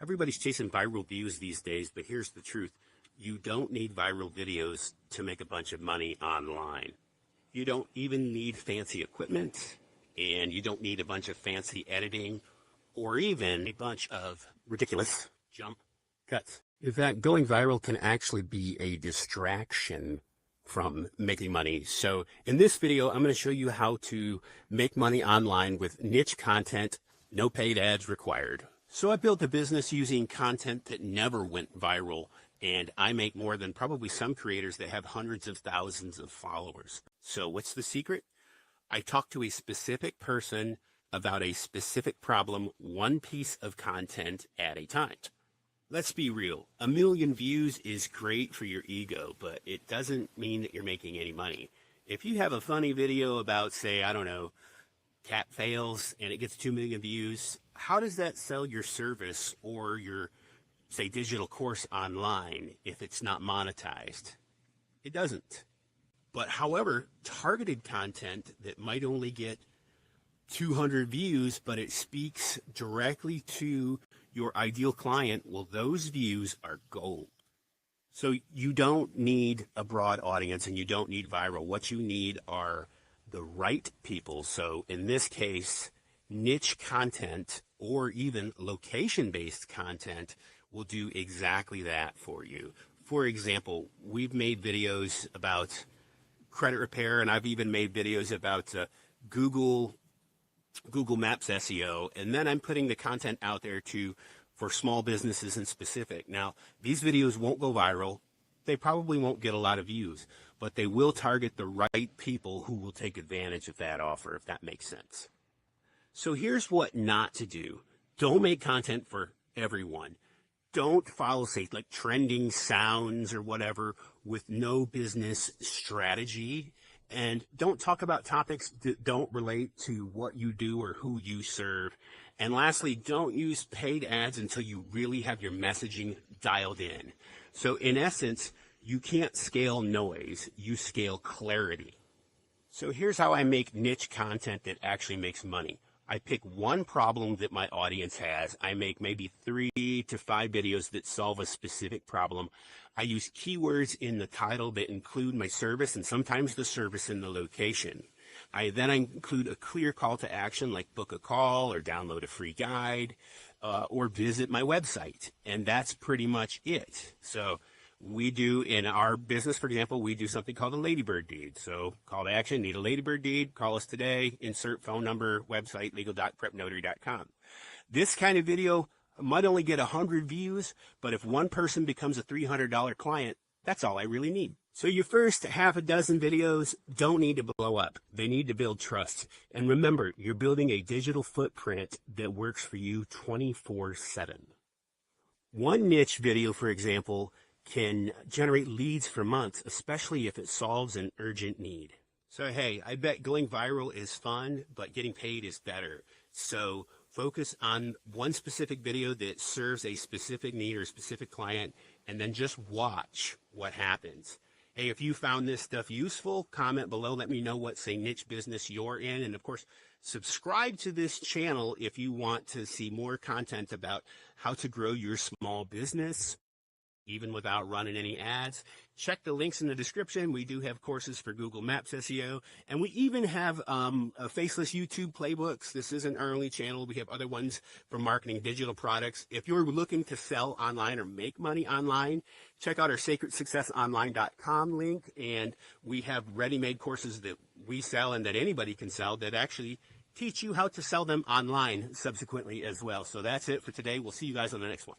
Everybody's chasing viral views these days, but here's the truth. You don't need viral videos to make a bunch of money online. You don't even need fancy equipment, and you don't need a bunch of fancy editing, or even a bunch of ridiculous jump cuts. In fact, going viral can actually be a distraction from making money. So in this video, I'm going to show you how to make money online with niche content, no paid ads required. So I built a business using content that never went viral, and I make more than probably some creators that have hundreds of thousands of followers. So what's the secret? I talk to a specific person about a specific problem, one piece of content at a time. Let's be real. 1 million views is great for your ego, but it doesn't mean that you're making any money. If you have a funny video about, say, I don't know, cat fails, and it gets 2 million views, how does that sell your service or your, say, digital course online if it's not monetized? It doesn't. But however, targeted content that might only get 200 views, but it speaks directly to your ideal client, well, those views are gold. So you don't need a broad audience and you don't need viral. What you need are the right people. So in this case, niche content or even location-based content will do exactly that for you. For example, we've made videos about credit repair, and I've even made videos about Google Maps SEO, and then I'm putting the content out there for small businesses in specific. Now, these videos won't go viral. They probably won't get a lot of views, but they will target the right people who will take advantage of that offer, if that makes sense. So here's what not to do. Don't make content for everyone. Don't follow, say, like trending sounds or whatever with no business strategy. And don't talk about topics that don't relate to what you do or who you serve. And lastly, don't use paid ads until you really have your messaging dialed in. So in essence, you can't scale noise, you scale clarity. So here's how I make niche content that actually makes money. I pick one problem that my audience has. I make maybe 3 to 5 videos that solve a specific problem. I use keywords in the title that include my service and sometimes the service in the location. Then I include a clear call to action like book a call or download a free guide or visit my website. And that's pretty much it. So we do, in our business, for example, we do something called a ladybird deed. So call to action, need a ladybird deed, call us today, insert phone number, website, legal.prepnotary.com. This kind of video might only get 100 views, but if one person becomes a $300 client, that's all I really need. So your first half a dozen videos don't need to blow up. They need to build trust. And remember, you're building a digital footprint that works for you 24/7. One niche video, for example, can generate leads for months, especially if it solves an urgent need. So, hey, I bet going viral is fun, but getting paid is better. So focus on one specific video that serves a specific need or a specific client, and then just watch what happens. Hey, if you found this stuff useful, comment below. Let me know what, say, niche business you're in. And of course, subscribe to this channel if you want to see more content about how to grow your small business, even without running any ads. Check the links in the description. We do have courses for Google Maps SEO, and we even have a faceless YouTube playbooks. This isn't our only channel. We have other ones for marketing digital products. If you're looking to sell online or make money online, check out our sacredsuccessonline.com link, and we have ready-made courses that we sell and that anybody can sell that actually teach you how to sell them online subsequently as well. So that's it for today. We'll see you guys on the next one.